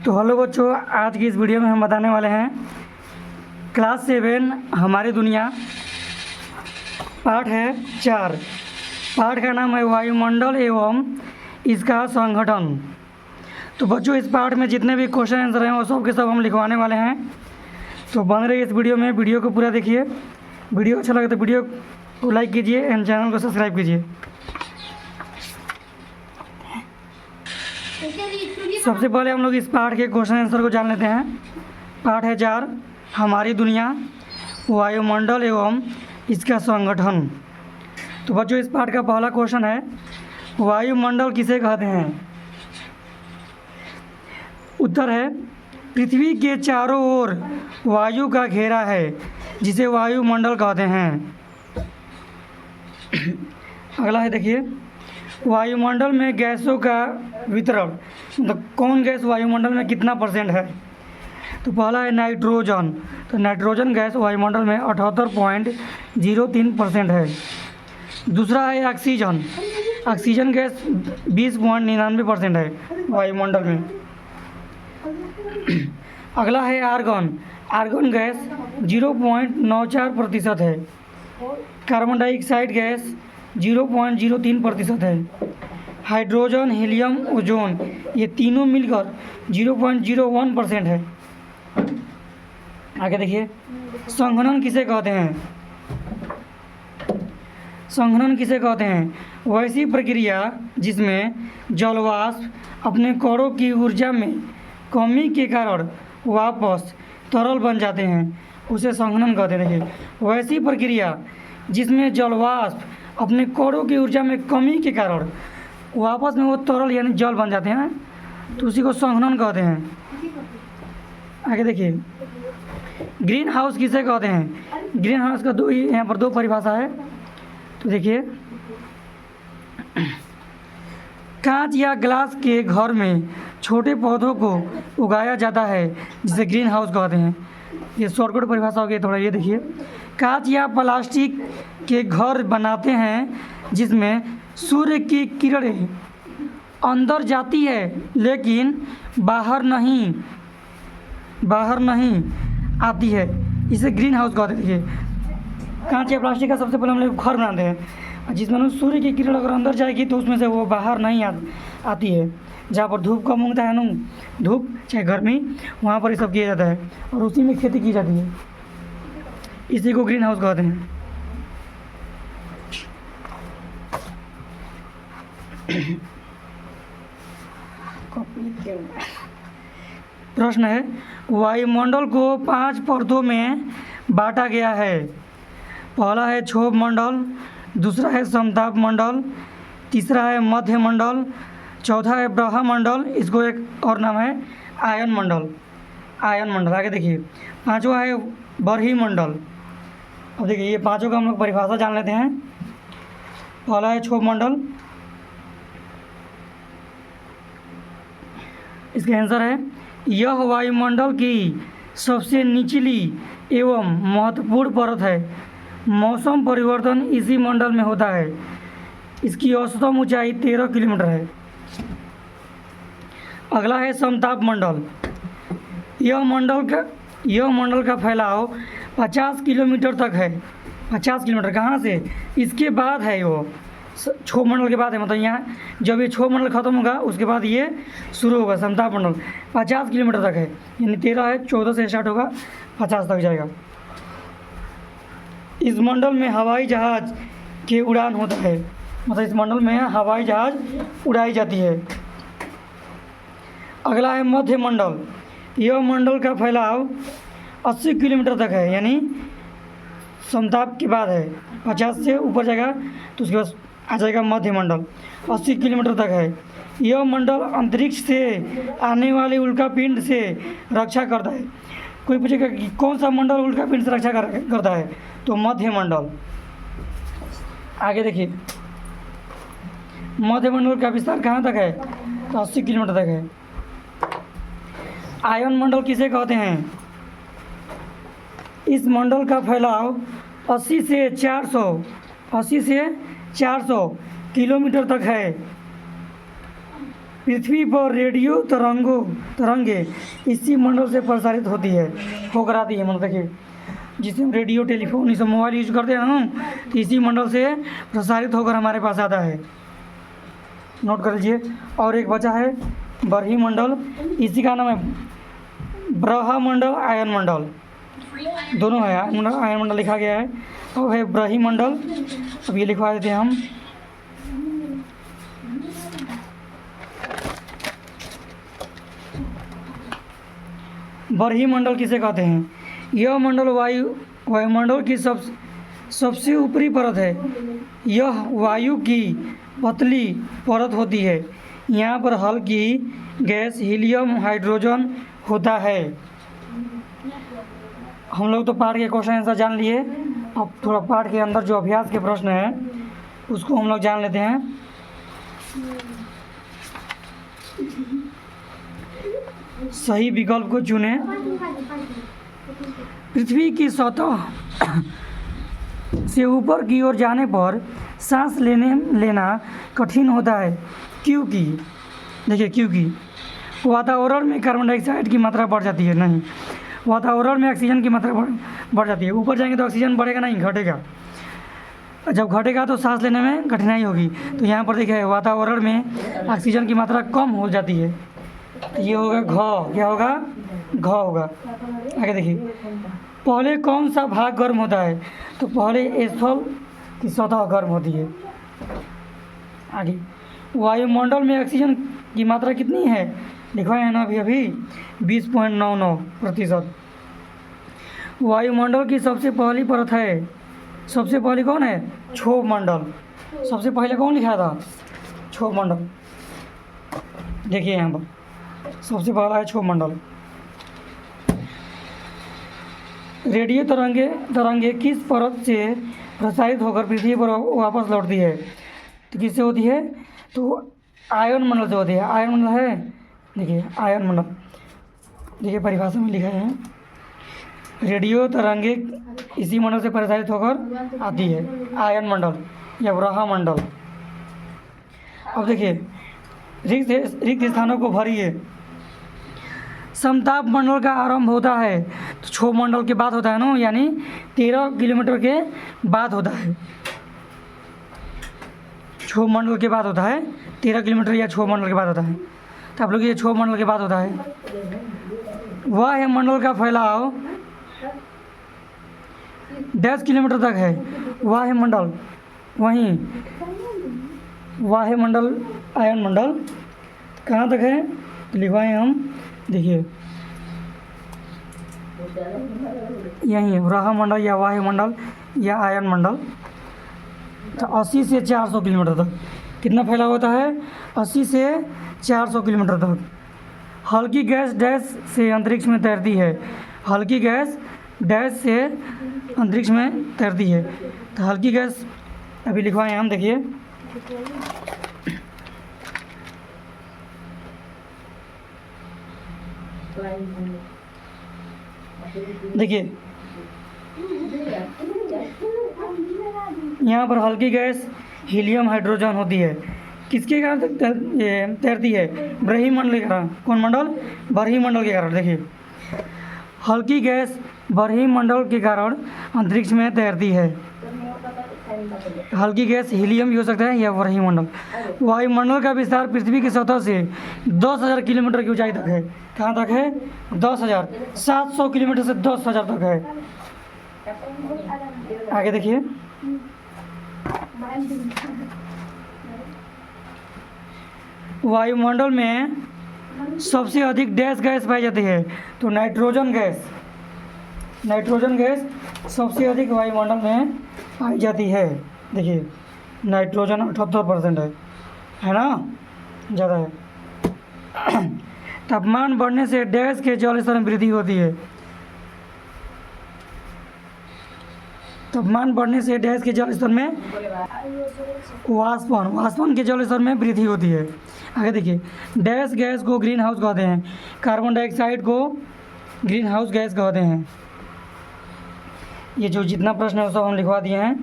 तो हेलो बच्चों, आज की इस वीडियो में हम बताने वाले हैं क्लास 7 हमारी दुनिया। पाठ है 4। पाठ का नाम है वायुमंडल एवं इसका संगठन। तो बच्चों, इस पाठ में जितने भी क्वेश्चन आंसर हैं वो सब के सब हम लिखवाने वाले हैं। तो बन रही इस वीडियो में, वीडियो को पूरा देखिए। वीडियो अच्छा लगे तो वीडियो को लाइक कीजिए एंड चैनल को सब्सक्राइब कीजिए। सबसे पहले हम लोग इस पाठ के क्वेश्चन आंसर को जान लेते हैं। पाठ है 4 हमारी दुनिया, वायुमंडल एवं इसका संगठन। तो बच्चों, इस पाठ का पहला क्वेश्चन है वायुमंडल किसे कहते हैं। उत्तर है पृथ्वी के चारों ओर वायु का घेरा है जिसे वायुमंडल कहते हैं। अगला है, देखिए, वायुमंडल में गैसों का वितरण, मतलब कौन गैस वायुमंडल में कितना % है। तो पहला है नाइट्रोजन। तो नाइट्रोजन गैस वायुमंडल में 78.03% है। दूसरा है ऑक्सीजन। ऑक्सीजन गैस 20.99% है वायुमंडल में। अगला है आर्गन। आर्गन गैस 0.94% है। कार्बन डाइऑक्साइड गैस 0.03% है। हाइड्रोजन, हीलियम, ओजोन, ये तीनों मिलकर 0.01% है। आगे देखिए, संघनन किसे कहते हैं। संघनन किसे कहते हैं, वैसी प्रक्रिया जिसमें जलवाष्प अपने कणों की ऊर्जा में कमी के कारण वापस तरल बन जाते हैं, उसे संघनन कहते हैं। देखिए, वैसी प्रक्रिया जिसमें जलवाष्प अपने कणों की ऊर्जा में कमी के कारण वापस में वो तरल यानी जल बन जाते हैं, तो उसी को संघनन कहते हैं। आगे देखिए, ग्रीन हाउस किसे कहते हैं। ग्रीन हाउस का यहाँ पर 2 परिभाषा है। तो देखिए, कांच या ग्लास के घर में छोटे पौधों को उगाया जाता है जिसे ग्रीन हाउस कहते हैं। ये शॉर्टकट परिभाषा हो गई थोड़ा। ये देखिए, कांच या प्लास्टिक के घर बनाते हैं जिसमें सूर्य की किरणें अंदर जाती है लेकिन बाहर नहीं आती है, इसे ग्रीन हाउस कहते हैं। देखिए, कांच या प्लास्टिक का सबसे पहले हम लोग घर बनाते हैं जिसमें सूर्य की किरण अगर अंदर जाएगी तो उसमें से वो बाहर नहीं आती है। जहाँ पर धूप कम होता है ना, धूप चाहे गर्मी, वहाँ पर ये सब किया जाता है और उसी में खेती की जाती है। इसी को ग्रीन हाउस कहते हैं। प्रश्न है, वायुमंडल को 5 परतों में बांटा गया है। पहला है क्षोभ मंडल, दूसरा है समताप मंडल, तीसरा है मध्य मंडल, चौथा है ब्रह्मंडल, इसको एक और नाम है आयन मंडल। आयन मंडल। आगे देखिए, 5वां है बरही मंडल। अब देखिए, ये 5 का हम लोग परिभाषा जान लेते हैं। पहला है क्षोभ मंडल। इसका आंसर है, यह वायुमंडल की सबसे निचली एवं महत्वपूर्ण परत है। मौसम परिवर्तन इसी मंडल में होता है। इसकी औसतन ऊंचाई 13 किलोमीटर है। अगला है समताप मंडल। यह मंडल का फैलाव 50 किलोमीटर तक है। 50 किलोमीटर कहाँ से, इसके बाद है वो क्षोभ मंडल के बाद है। मतलब यहाँ जब ये क्षोभ मंडल खत्म होगा उसके बाद ये शुरू होगा समताप मंडल। 50 किलोमीटर तक है, यानी 13 है, 14 से स्टार्ट होगा, 50 तक जाएगा। इस मंडल में हवाई जहाज़ की उड़ान होता है। मतलब इस मंडल में हवाई जहाज़ उड़ाई जाती है। अगला है मध्य मंडल। यह मंडल का फैलाव 80 किलोमीटर तक है, यानी समताप के बाद है। 50 से ऊपर जाएगा तो उसके बाद आ जाएगा मध्य मंडल। 80 किलोमीटर तक है। यह मंडल अंतरिक्ष से आने वाले उल्कापिंड से रक्षा करता है। कोई पूछेगा कि कौन सा मंडल उल्कापिंड से रक्षा करता है, तो मध्य मंडल। आगे देखिए, मध्य मंडल का विस्तार कहाँ तक है, तो 80 किलोमीटर तक है। आयन मंडल किसे कहते हैं। इस मंडल का फैलाव 80 से 400 किलोमीटर तक है। पृथ्वी पर रेडियो तरंगे इसी मंडल से प्रसारित होती है, होकर आती है। मतलब देखिए, जिसे हम रेडियो, टेलीफोन, ये सब मोबाइल यूज करते हैं ना, तो इसी मंडल से प्रसारित होकर हमारे पास आता है। नोट कर लीजिए। और एक बचा है ब्रह्मंडल, इसी का नाम है ब्रह्मंडल, आयन मंडल, दोनों है। आयन मंडल लिखा गया है और है ब्रह्मंडल। अब ये लिखवा देते हैं हम। ब्रह्मंडल किसे कहते हैं? यह मंडल वायुमंडल की सबसे ऊपरी परत है। यह वायु की पतली परत होती है। यहाँ पर हल्की गैस हीलियम हाइड्रोजन होता है। हम लोग तो पाठ के क्वेश्चन आंसर जान लिए। अब थोड़ा पाठ के अंदर जो अभ्यास के प्रश्न हैं उसको हम लोग जान लेते हैं। सही विकल्प को चुनें। पृथ्वी की सतह से ऊपर की ओर जाने पर सांस लेना कठिन होता है, क्योंकि देखिए, क्योंकि वातावरण में कार्बन डाइऑक्साइड की मात्रा बढ़ जाती है। नहीं, वातावरण में ऑक्सीजन की मात्रा बढ़ जाती है। ऊपर जाएंगे तो ऑक्सीजन बढ़ेगा नहीं, घटेगा। जब घटेगा तो सांस लेने में कठिनाई होगी। तो यहाँ पर देखिए, वातावरण में ऑक्सीजन की मात्रा कम हो जाती है। तो ये होगा घ। क्या होगा? घ होगा। आगे देखिए, पहले कौन सा भाग गर्म होता है? तो पहले स्थल की सतह गर्म होती है। आगे, वायुमंडल में ऑक्सीजन की मात्रा कितनी है? लिखवाए हैं ना अभी 20.99%। वायुमंडल की सबसे पहली परत है। सबसे पहली कौन है? क्षोभ मंडल। सबसे पहले कौन लिखा था? क्षोभ मंडल। देखिए यहाँ पर सबसे पहला है क्षोभ मंडल। रेडियो तरंगे किस परत से प्रसारित होकर पृथ्वी पर वापस लौटती है? तो किससे होती है? तो आयन मंडल से होती है। आयन मंडल है, देखिए आयन मंडल, देखिए परिभाषा में लिखा है, रेडियो तरंगे इसी मंडल से प्रसारित होकर आती है, आयन मंडल या ब्रह्मंडल। अब देखिए, रिक्त स्थानों को भरिए। समताप मंडल का आरंभ होता है तो क्षोभ मंडल के बाद होता है ना, यानी 13 किलोमीटर के बाद होता है। क्षोभ मंडल के बाद होता है 13 किलोमीटर, या क्षोभ मंडल के बाद होता है। तो आप लोग ये क्षोभ मंडल के बाद होता है। वायु मंडल का फैलाव 10 किलोमीटर तक है। वायु मंडल, वहीं वायु मंडल, आयन मंडल कहाँ तक है? तो लिखवाएं हम, देखिए यही है ब्रह्मंडल या वायुमंडल या आयन मंडल। तो 80 से 400 किलोमीटर तक कितना फैला होता है? 80 से 400 किलोमीटर तक। हल्की गैस डैश से अंतरिक्ष में तैरती है। हल्की गैस डैश से अंतरिक्ष में तैरती है। तो हल्की गैस अभी लिखवाएं हम, देखिए यहाँ पर हल्की गैस हीलियम हाइड्रोजन होती है। किसके कारण तैरती है? ब्रह्मंडल के कारण। कौन मंडल? ब्रह्मंडल के कारण। देखिए, हल्की गैस ब्रह्मंडल के कारण अंतरिक्ष में तैरती है। हल्की गैस हीलियम भी हो सकता है या ब्रह्मंडल। वायुमंडल का विस्तार पृथ्वी की सतह से 10,000 किलोमीटर की ऊंचाई तक है। कहाँ तक है? 10,000। 700 किलोमीटर से 10,000 तक है। आगे देखिए, वायुमंडल में सबसे अधिक डैश गैस पाई जाती है। तो नाइट्रोजन गैस, नाइट्रोजन गैस सबसे अधिक वायुमंडल में पाई जाती है। देखिए, नाइट्रोजन 78% है ना, ज़्यादा है। तापमान बढ़ने से डैश के जल स्तर में वृद्धि होती है। तापमान बढ़ने से डैश के जल स्तर में वाष्पन के जल स्तर में वृद्धि होती है। आगे देखिए, डैश गैस को ग्रीन हाउस कहते हैं। कार्बन डाइऑक्साइड को ग्रीन हाउस गैस कहते हैं। ये जो जितना प्रश्न है वो सब हम लिखवा दिए हैं।